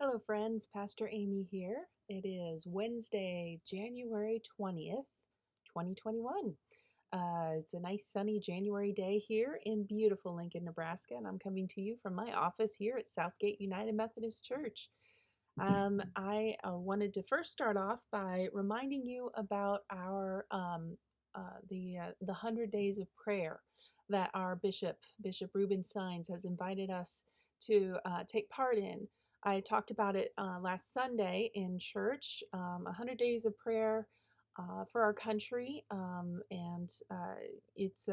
Hello, friends. Pastor Amy here. It is Wednesday, January 20th, 2021. It's a nice sunny January day here in beautiful Lincoln, Nebraska, and I'm coming to you from my office here at Southgate United Methodist Church. I wanted to first start off by reminding you about our the 100 days of prayer that our Bishop Reuben Sines, has invited us to take part in. I talked about it last Sunday in church. 100 days of prayer for our country, and it's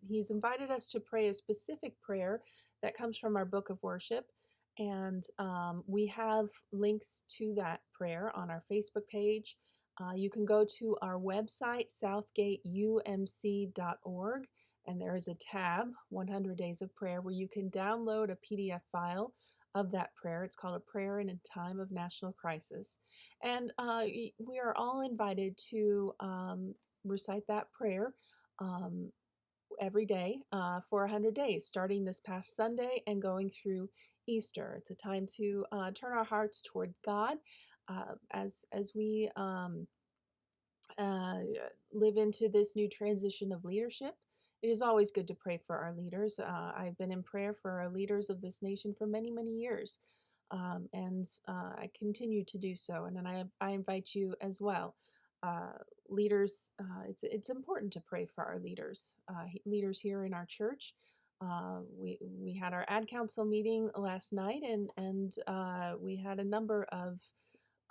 he's invited us to pray a specific prayer that comes from our book of worship. And we have links to that prayer on our Facebook page. You can go to our website, southgateumc.org, and there is a tab, 100 Days of Prayer, where you can download a PDF file of that prayer. It's called A Prayer in a Time of National Crisis. And we are all invited to recite that prayer um, every day for 100 days, starting this past Sunday and going through Easter. It's a time to turn our hearts toward God as we uh, live into this new transition of leadership. It is always good to pray for our leaders. I've been in prayer for our leaders of this nation for many, many years, and I continue to do so. And then I invite you as well. Leaders, it's important to pray for our leaders. Leaders here in our church. We had our ad council meeting last night, and we had a number of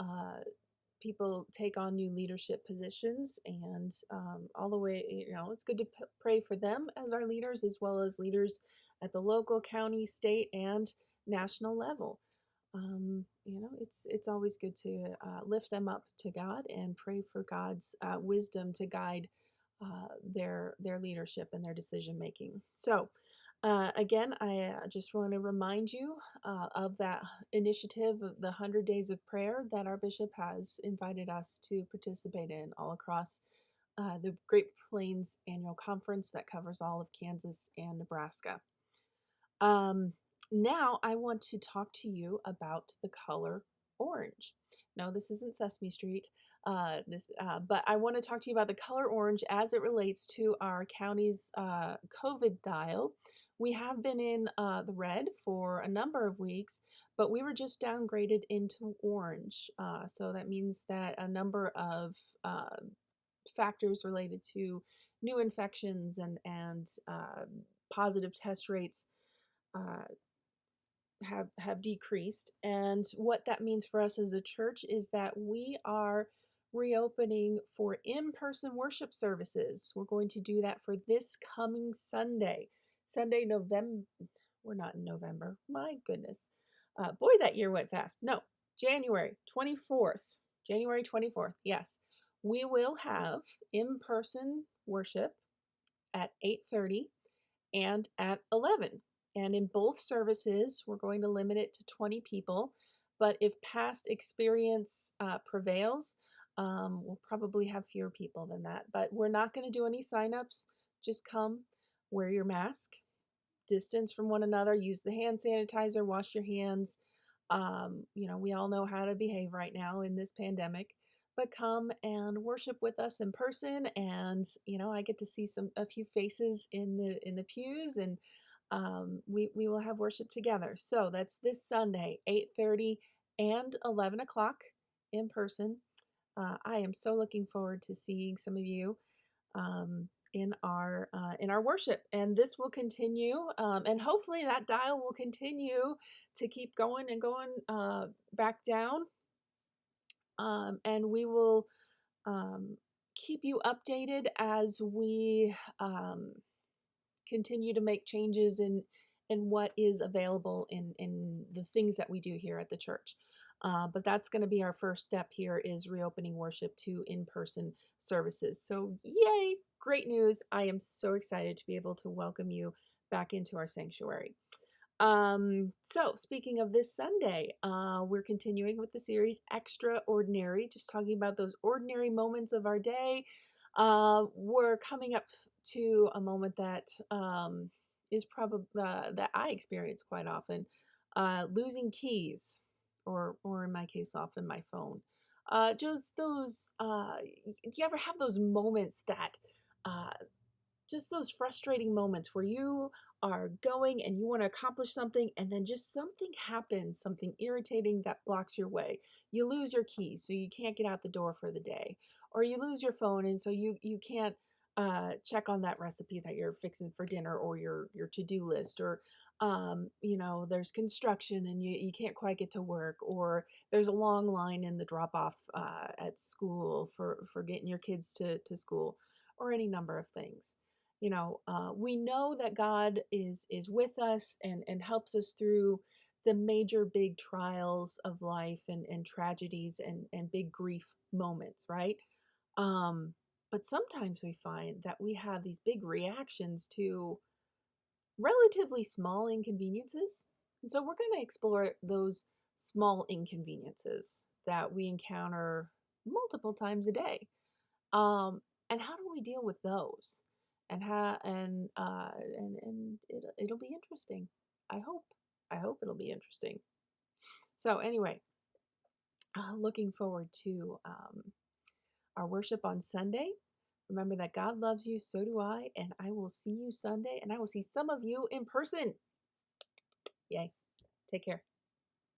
uh, people take on new leadership positions, and all the way, it's good to pray for them as our leaders, as well as leaders at the local, county, state, and national level. It's always good to lift them up to God and pray for God's wisdom to guide their leadership and their decision making. So, again, I just want to remind you of that initiative, of the 100 Days of Prayer that our bishop has invited us to participate in all across the Great Plains Annual Conference that covers all of Kansas and Nebraska. Um, Now, I want to talk to you about the color orange. No, this isn't Sesame Street. But I want to talk to you about the color orange as it relates to our county's COVID dial. We have been in the red for a number of weeks, but we were just downgraded into orange. So that means that a number of factors related to new infections and positive test rates uh, have decreased. And what that means for us as a church is that we are reopening for in-person worship services. We're going to do that for this coming Sunday, November. We're not in November. My goodness. Boy, that year went fast. No, January 24th. January 24th. Yes. We will have in-person worship at 8:30 and at 11. And in both services, we're going to limit it to 20 people. But if past experience prevails, we'll probably have fewer people than that. But we're not going to do any signups. Just come, wear your mask, distance from one another, use the hand sanitizer, wash your hands. We all know how to behave right now in this pandemic. But come and worship with us in person, and I get to see a few faces in the pews, and we will have worship together. So that's this Sunday, 8:30 and 11 o'clock in person. I am so looking forward to seeing some of you in our worship, and this will continue, and hopefully that dial will continue to keep going and going back down, and we will keep you updated as we continue to make changes in what is available in the things that we do here at the church. But that's going to be our first step here, is reopening worship to in-person services. So yay, great news. I am so excited to be able to welcome you back into our sanctuary. So speaking of this Sunday, we're continuing with the series Extraordinary, just talking about those ordinary moments of our day. We're coming up to a moment that is probably that I experience quite often, losing keys. or in my case, often my phone. Just those. Do you ever have those moments that uh, just those frustrating moments where you are going and you want to accomplish something and then just something happens, something irritating that blocks your way. You lose your keys so you can't get out the door for the day, or you lose your phone and so you can't check on that recipe that you're fixing for dinner, or your to-do list, or there's construction and you can't quite get to work, or there's a long line in the drop off at school for getting your kids to school, or any number of things. We know that God is with us and helps us through the major big trials of life and tragedies and big grief moments, right? Um, but sometimes we find that we have these big reactions to relatively small inconveniences. And so we're going to explore those small inconveniences that we encounter multiple times a day. Um, and how do we deal with those? And it'll be interesting. I hope. I hope it'll be interesting. So anyway, looking forward to our worship on Sunday. Remember that God loves you, so do I, and I will see you Sunday, and I will see some of you in person. Yay. Take care.